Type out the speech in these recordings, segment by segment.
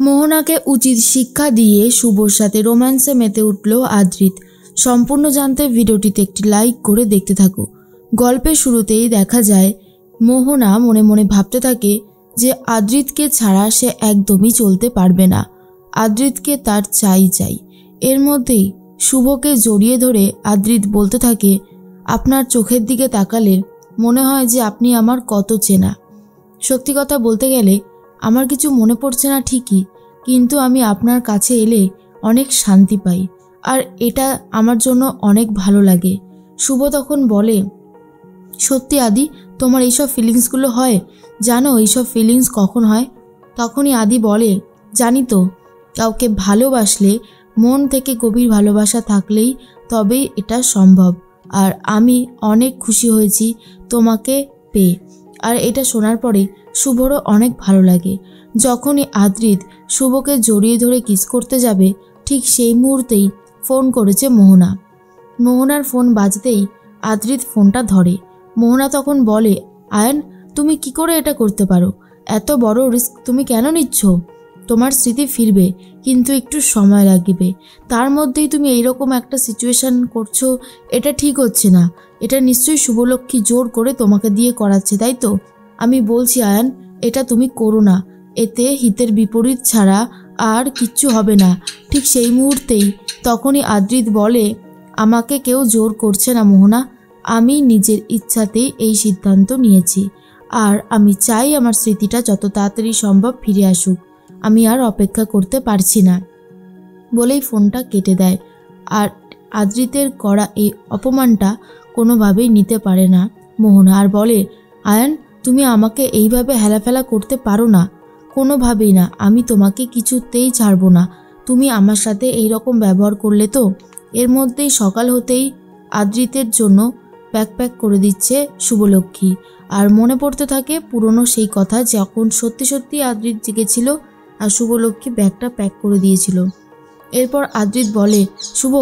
মোহনাকে উচিত শিক্ষা দিয়ে শুভর সাথে রোম্যান্সে মেতে উঠল আদ্রিত। সম্পূর্ণ জানতে ভিডিওটিতে একটি লাইক করে দেখতে থাকো। গল্পের শুরুতেই দেখা যায় মোহনা মনে মনে ভাবতে থাকে যে আদ্রিতকে ছাড়া সে একদমই চলতে পারবে না। আদ্রিতকে তার চাই। এর মধ্যেই শুভকে জড়িয়ে ধরে আদ্রিত বলতে থাকে, আপনার চোখের দিকে তাকালে মনে হয় যে আপনি আমার কত চেনা। সত্যি কথা বলতে গেলে আমার কিছু মনে পড়ছে না ঠিকই, কিন্তু আমি আপনার কাছে এলে অনেক শান্তি পাই, আর এটা আমার জন্য অনেক ভালো লাগে। শুভ তখন বলে, সত্যি আদি, তোমার এইসব ফিলিংসগুলো হয়? জানো এইসব ফিলিংস কখন হয়? তখনই আদি বলে, জানি তো, কাউকে ভালোবাসলে মন থেকে গভীর ভালোবাসা থাকলেই তবেই এটা সম্ভব। আর আমি অনেক খুশি হয়েছি তোমাকে পেয়ে। আর এটা শোনার পরে শুভরও অনেক ভালো লাগে। যখনই আদ্রিত শুভকে জড়িয়ে ধরে কিস করতে যাবে, ঠিক সেই মুহূর্তেই ফোন করেছে মোহনা। মোহনার ফোন বাজতেই আদ্রিত ফোনটা ধরে। মোহনা তখন বলে, আয়ন, তুমি কি করে এটা করতে পারো? এত বড় রিস্ক তুমি কেন নিচ্ছ? তোমার স্মৃতি ফিরবে, কিন্তু একটু সময় লাগবে। তার মধ্যেই তুমি এইরকম একটা সিচুয়েশন করছো, এটা ঠিক হচ্ছে না। এটা নিশ্চয়ই শুভলক্ষ্মী জোর করে তোমাকে দিয়ে করাচ্ছে, তাই তো? আমি বলছি আয়ন, এটা তুমি করো না। এতে হিতের বিপরীত ছাড়া আর কিচ্ছু হবে না। ঠিক সেই মুহূর্তেই তখনই আদ্রিত বলে, আমাকে কেউ জোর করছে না মোহনা, আমি নিজের ইচ্ছাতেই এই সিদ্ধান্ত নিয়েছি। আর আমি চাই আমার স্মৃতিটা যত তাড়াতাড়ি সম্ভব ফিরে আসুক। আমি আর অপেক্ষা করতে পারছি না, বলেই ফোনটা কেটে দেয়। আর আদ্রিতের করা এই অপমানটা কোনোভাবেই নিতে পারে না মোহনা, আর বলে, আয়ন, তুমি আমাকে এইভাবে হেলাফেলা করতে পারো না, কোনোভাবেই না। আমি তোমাকে কিছুতেই ছাড়বো না। তুমি আমার সাথে এই রকম ব্যবহার করলে তো। এর মধ্যেই সকাল হতেই আদ্রিতের জন্য প্যাক করে দিচ্ছে শুভলক্ষ্মী। আর মনে পড়তে থাকে পুরনো সেই কথা, যখন সত্যি সত্যি আদ্রিত জেগেছিল আর শুভলক্ষ্মী ব্যাগটা প্যাক করে দিয়েছিল। এরপর আদ্রিত বলে, শুভ,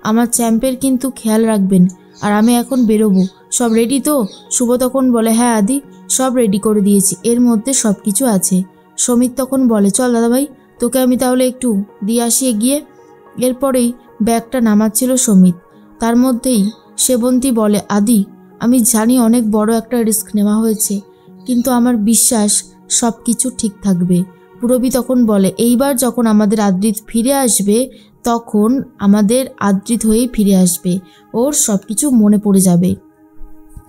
আমার চ্যাম্পের কিন্তু খেয়াল রাখবেন, আর আমি এখন বেরোবো। সব রেডি তো? শুভ তখন বলে, হ্যাঁ আদি, সব রেডি করে দিয়েছি, এর মধ্যে সব কিছু আছে। সমিত তখন বলে, চল দাদাভাই, তোকে আমি তাহলে একটু দিয়ে আসি এগিয়ে। এরপরেই ব্যাগটা নামাচ্ছিল সমিত, তার মধ্যেই সেবন্তী বলে, আদি, আমি জানি অনেক বড় একটা রিস্ক নেওয়া হয়েছে, কিন্তু আমার বিশ্বাস সব কিছু ঠিক থাকবে। পূরবী তখন বলে, এইবার যখন আমাদের আদ্রিত ফিরে আসবে, তখন আমাদের আদ্রিত হয়েই ফিরে আসবে, ওর সব কিছু মনে পড়ে যাবে।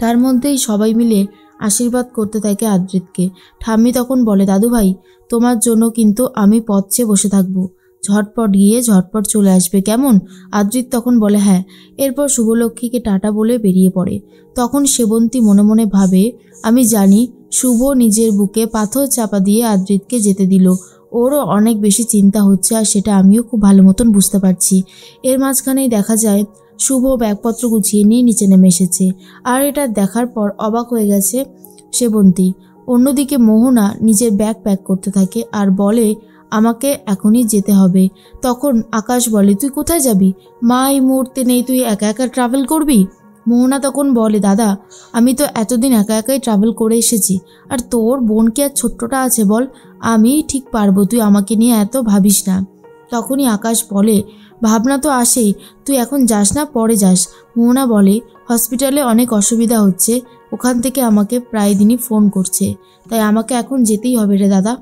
তার মধ্যেই সবাই মিলে আশীর্বাদ করতে থাকে আদ্রিতকে। ঠাম্মি তখন বলে, দাদু ভাই, তোমার জন্য কিন্তু আমি পথ চেয়ে বসে থাকবো, ঝটপট গিয়ে ঝটপট চলে আসবে, কেমন? আদ্রিত তখন বলে, হ্যাঁ। এরপর শুভলক্ষ্মীকে টাটা বলে বেরিয়ে পড়ে। তখন সেবন্তী মনে মনে ভাবে, আমি জানি শুভ নিজের বুকে পাথর চাপা দিয়ে আদ্রিতকে যেতে দিল, ওরও অনেক বেশি চিন্তা হচ্ছে, আর সেটা আমিও খুব ভালো মতন বুঝতে পারছি। এর মাঝখানেই দেখা যায় শুভ ব্যাগপত্র গুছিয়ে নিয়ে নিচে নেমে এসেছে, আর এটা দেখার পর অবাক হয়ে গেছে সেবন্তী। অন্যদিকে মোহনা নিজের ব্যাগ প্যাক করতে থাকে আর বলে, আমাকে এখনই যেতে হবে। তখন আকাশ বলে, তুই কোথায় যাবি? মা এই মুহূর্তে নেই, তুই একা একা ট্রাভেল করবি? মোহনা তখন বলে, দাদা, আমি তো এতদিন একা একাই ট্রাভেল করে এসেছি, আর তোর বোন কি আর ছোট্টটা আছে বল? আমি ঠিক পারবো, তুই আমাকে নিয়ে এত ভাবিস না। তখনই আকাশ বলে, ভাবনা তো আসেই, তুই এখন যাস না, পরে যাস। মোহনা বলে, হসপিটালে অনেক অসুবিধা হচ্ছে, ওখান থেকে আমাকে প্রায় দিনই ফোন করছে, তাই আমাকে এখন যেতেই হবে রে দাদা।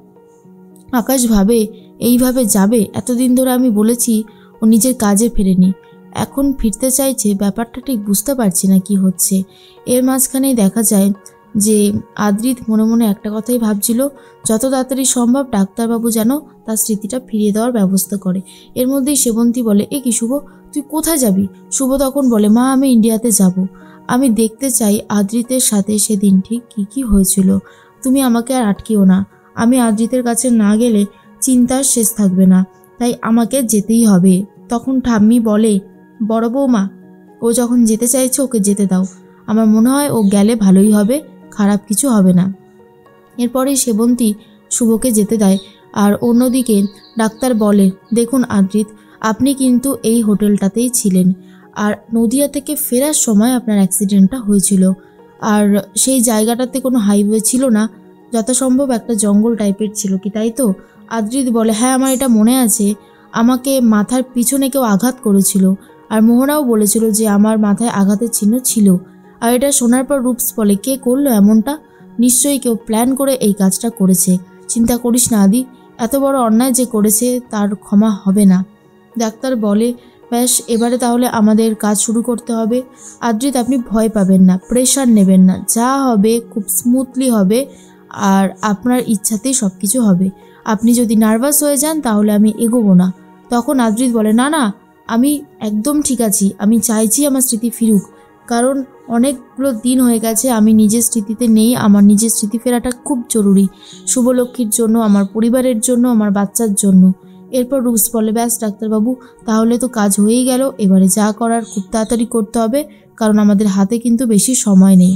আকাশ ভাবে, এইভাবে যাবে? এতদিন ধরে আমি বলেছি ও নিজের কাজে ফেরেনি, এখন ফিরতে চাইছে, ব্যাপারটা ঠিক বুঝতে পারছি না কি হচ্ছে। এর মাঝখানেই দেখা যায় যে আদ্রিত মনে মনে একটা কথাই ভাবছিল, যত তাড়াতাড়ি সম্ভব ডাক্তারবাবু যেন তার স্মৃতিটা ফিরিয়ে দেওয়ার ব্যবস্থা করে। এর মধ্যেই সেবন্তী বলে, এ কি শুভ, তুই কোথায় যাবি? শুভ তখন বলে, মা, আমি ইন্ডিয়াতে যাব। আমি দেখতে চাই আদ্রিতের সাথে সেদিন ঠিক কী হয়েছিল। তুমি আমাকে আর আটকিও না। আমি আদ্রিতের কাছে না গেলে চিন্তার শেষ থাকবে না, তাই আমাকে যেতেই হবে। তখন ঠাম্মি বলে, বড় বৌমা, ও যখন যেতে চাইছে ওকে যেতে দাও, আমার মনে হয় ও গেলে ভালোই হবে, খারাপ কিছু হবে না। এরপরেই সেবন্তী শুভকে যেতে দেয়। আর অন্যদিকে ডাক্তার বলে, দেখুন আদ্রিত, আপনি কিন্তু এই হোটেলটাতেই ছিলেন, আর নদিয়া থেকে ফেরার সময় আপনার অ্যাক্সিডেন্টটা হয়েছিল, আর সেই জায়গাটাতে কোনো হাইওয়ে ছিল না, যথাসম্ভব একটা জঙ্গল টাইপের ছিল কি, তাই তো? আদ্রিত বলে, হ্যাঁ আমার এটা মনে আছে, আমাকে মাথার পিছনে কেউ আঘাত করেছিল, আর মোহনাও বলেছিল যে আমার মাথায় আঘাতের চিহ্ন ছিল। আর এটা শোনার পর রূপস বলে, কে করলো এমনটা? নিশ্চয়ই কেউ প্ল্যান করে এই কাজটা করেছে। চিন্তা করিস না আদি, এত বড় অন্যায় যে করেছে তার ক্ষমা হবে না। ডাক্তার বলে, ব্যাস এবারে তাহলে আমাদের কাজ শুরু করতে হবে। আদ্রিত আপনি ভয় পাবেন না, প্রেশার নেবেন না, যা হবে খুব স্মুথলি হবে, আর আপনার ইচ্ছাতেই সব কিছু হবে। আপনি যদি নার্ভাস হয়ে যান তাহলে আমি এগোবো না। তখন আদ্রিত বলে, না না, আমি একদম ঠিক আছি, আমি চাইছি আমার স্মৃতি ফিরুক, কারণ অনেকগুলো দিন হয়ে গেছে আমি নিজের স্মৃতিতে নেই, আমার নিজের স্মৃতি ফেরাটা খুব জরুরি, শুভলক্ষ্মীর জন্য, আমার পরিবারের জন্য, আমার বাচ্চার জন্য। এরপর রূপস বলে, ব্যাস ডাক্তারবাবু, তাহলে তো কাজ হয়েই গেল, এবারে যা করার খুব তাড়াতাড়ি করতে হবে, কারণ আমাদের হাতে কিন্তু বেশি সময় নেই।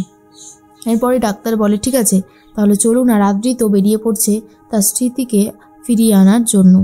এরপরে ডাক্তার বলে, ঠিক আছে তাহলে চলুন। আর আদ্রিত বেরিয়ে পড়ছে তার স্মৃতিকে ফিরিয়ে আনার জন্য।